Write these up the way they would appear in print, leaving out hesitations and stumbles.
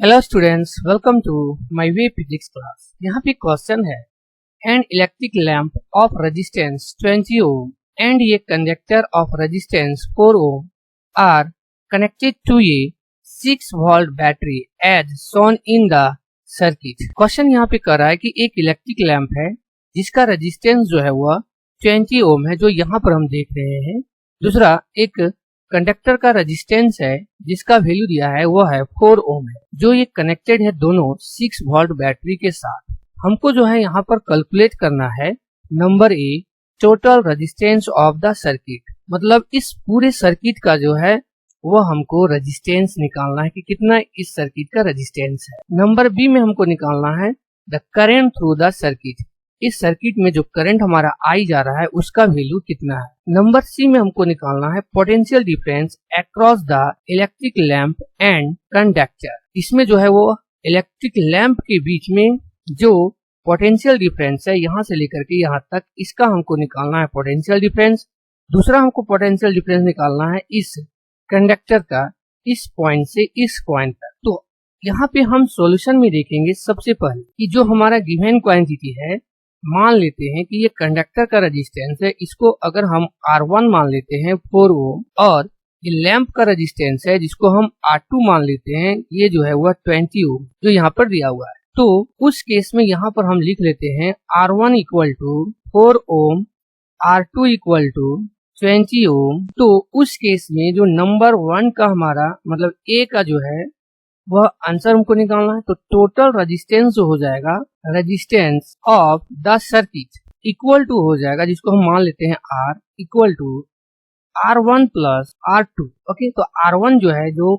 Hello students, welcome to my way physics class. यहाँ पे question है, an electric lamp of resistance 20 ohm and a conductor of resistance 4 ohm are connected to a 6 volt battery as shown in the circuit. Question यहाँ पे कर रहा है कि एक इलेक्ट्रिक लैंप है जिसका रेजिस्टेंस जो है वह 20 ओम है, जो यहाँ पर हम देख रहे हैं। दूसरा, एक कंडक्टर का रेजिस्टेंस है जिसका वैल्यू दिया है वो है 4 ओम है, जो ये कनेक्टेड है दोनों 6 वोल्ट बैटरी के साथ। हमको जो है यहाँ पर कैलकुलेट करना है number A, total resistance of the circuit. मतलब इस पूरे सर्किट का जो है वो हमको रेजिस्टेंस निकालना है कि कितना इस सर्किट का रेजिस्टेंस है। नंबर बी में हमको निकालना है the current through the circuit. इस सर्किट में जो करंट हमारा आई जा रहा है उसका वैल्यू कितना है। नंबर सी में हमको निकालना है potential difference across the electric lamp and conductor. इसमें जो है वो इलेक्ट्रिक लैंप के बीच में जो पोटेंशियल डिफरेंस है यहाँ से लेकर के यहाँ तक, इसका हमको निकालना है पोटेंशियल डिफरेंस। दूसरा, हमको पोटेंशियल डिफरेंस निकालना है इस कंडक्टर का इस पॉइंट से इस पॉइंट तक। तो यहाँ पे हम सॉल्यूशन में देखेंगे सबसे पहले कि जो हमारा गिवन क्वांटिटी है, मान लेते हैं कि ये कंडक्टर का रेजिस्टेंस है, इसको अगर हम R1 मान लेते हैं 4 ओम, और ये लैंप का रेजिस्टेंस है जिसको हम R2 मान लेते हैं, ये जो है वह 20 ओम जो यहाँ पर दिया हुआ है। तो उस केस में यहाँ पर हम लिख लेते हैं R1 equal to 4 ohm, R2 equal to 20 ohm. तो उस केस में जो नंबर 1 का हमारा मतलब ए का जो है वह आंसर हमको निकालना है। तो टोटल रेजिस्टेंस जो हो जाएगा, resistance of the circuit equal to हो जाएगा, जिसको हम मान लेते हैं R equal to R1 plus R2। Okay, तो R1 जो है जो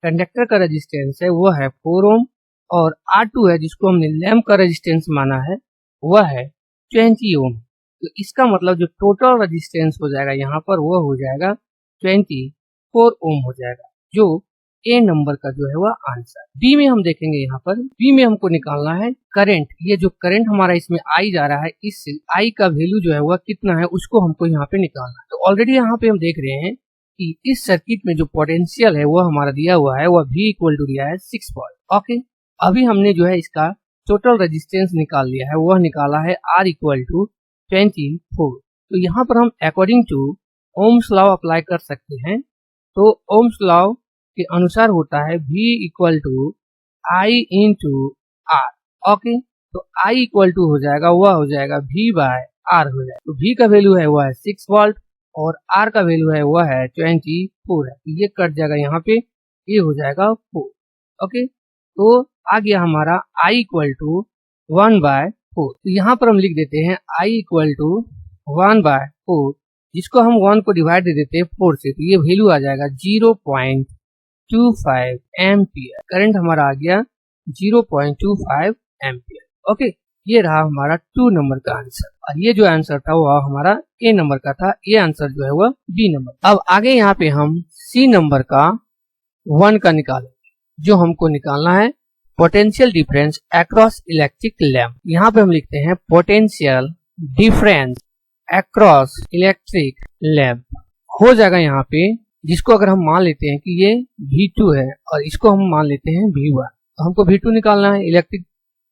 कंडक्टर का रेजिस्टेंस है वो है 4 ओम, और R2 है जिसको हमने लैंप का रेजिस्टेंस माना है वह है 20 ओम। तो इसका मतलब जो टोटल रेजिस्टेंस हो जाएगा यहाँ पर वो हो जाएगा 24 ओम हो जाएगा, जो ए नंबर का जो है वह आंसर। बी में हम देखेंगे, यहाँ पर बी में हमको निकालना है करंट। ये जो करंट हमारा इसमें आई जा रहा है, इस आई का वैल्यू जो है वह कितना है उसको हमको यहाँ पे निकालना है। तो ऑलरेडी यहाँ पे हम देख रहे हैं कि इस सर्किट में जो पोटेंशियल है वह हमारा दिया हुआ है, वह V इक्वल टू दिया है 6 वोल्ट। ओके, अभी हमने जो है इसका टोटल रेजिस्टेंस निकाल लिया है, वह निकाला है R इक्वल टू 24। तो यहाँ पर हम according to Ohm's law apply कर सकते हैं। तो ओम्स लॉ के अनुसार होता है V equal to I into R। Okay, तो I इक्वल टू हो जाएगा वह हो जाएगा V बाय R हो जाएगा। तो V का वैल्यू है वह है 6 वोल्ट और R का वैल्यू है वह है 24 है। ये कट जाएगा यहाँ पे, ये हो जाएगा 4। ओके, तो आ गया हमारा I इक्वल टू 1 बाय 4। तो यहाँ पर हम लिख देते हैं I इक्वल टू 1 बाय 4, जिसको हम 1 को डिवाइड दे देते हैं 4 से, तो ये वैल्यू आ जाएगा 0.25 एम्पियर। करंट हमारा आ गया 0.25 एम्पियर। ओके, ये रहा हमारा 2 नंबर का आंसर, और ये जो आंसर था वह हमारा ए नंबर का था। ये आंसर जो है वह बी नंबर। अब आगे यहाँ पे हम सी नंबर का 1 का निकालेंगे, जो हमको निकालना है potential difference across electric lamp. यहाँ पे हम लिखते हैं potential difference across electric lamp हो जाएगा यहाँ पे, जिसको अगर हम मान लेते हैं कि ये V2 है और इसको हम मान लेते हैं V1। तो हमको V2 निकालना है, इलेक्ट्रिक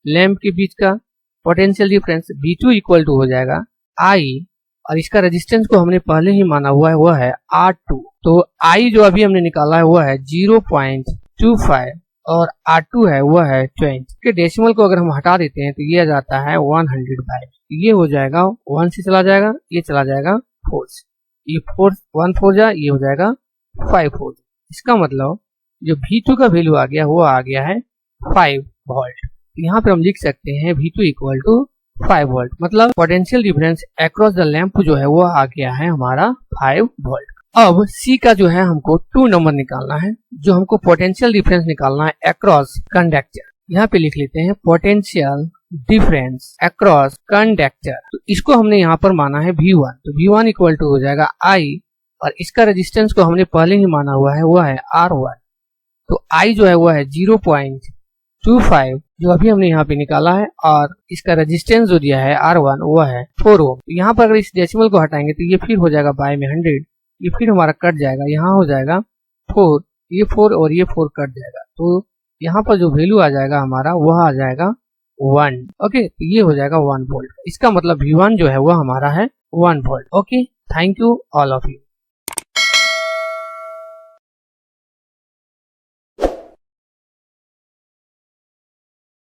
लैंप के बीच का potential difference. V2 equal to हो जाएगा I, और इसका रेजिस्टेंस को हमने पहले ही माना हुआ है वह है R2। तो I जो अभी हमने निकाला है वह है 0.25 और R2 है वह है 20 के डेसिमल को अगर हम हटा देते हैं तो ये आ जाता है 100 बाय। ये हो जाएगा 1 से चला जाएगा, ये चला जाएगा 4 से, ये 1 4 जा, ये हो जाएगा 5 4। इसका मतलब जो V2 का वैल्यू आ गया वो आ गया है 5 वोल्ट। यहाँ पे हम लिख सकते हैं V2 इक्वल टू 5 वोल्ट। मतलब potential difference across the lamp जो है वो आ गया है हमारा 5 वोल्ट। अब सी का जो है हमको 2 नंबर निकालना है, जो हमको पोटेंशियल डिफरेंस निकालना है अक्रॉस कंडक्टर। यहाँ पे लिख लेते हैं पोटेंशियल डिफरेंस अक्रॉस कंडक्टर। तो इसको हमने यहाँ पर माना है V1। तो V1 इक्वल टू हो जाएगा I, और इसका रेजिस्टेंस को हमने पहले ही माना हुआ है वह है R1। तो I जो है वह है 0.25 जो अभी हमने यहाँ पे निकाला है, और इसका रेजिस्टेंस जो दिया है R1 वह है 4 ओम। तो यहाँ पर अगर इस डेसिमल को हटाएंगे तो ये फिर हो जाएगा बाय में 100, ये फिर हमारा कट जाएगा, यहाँ हो जाएगा 4, ये 4 और ये 4 कट जाएगा। तो यहाँ पर जो वैल्यू आ जाएगा हमारा वह आ जाएगा 1। ओके, तो ये हो जाएगा 1 वोल्ट। इसका मतलब V1 जो है वह हमारा है 1 volt. Okay, thank you all of you.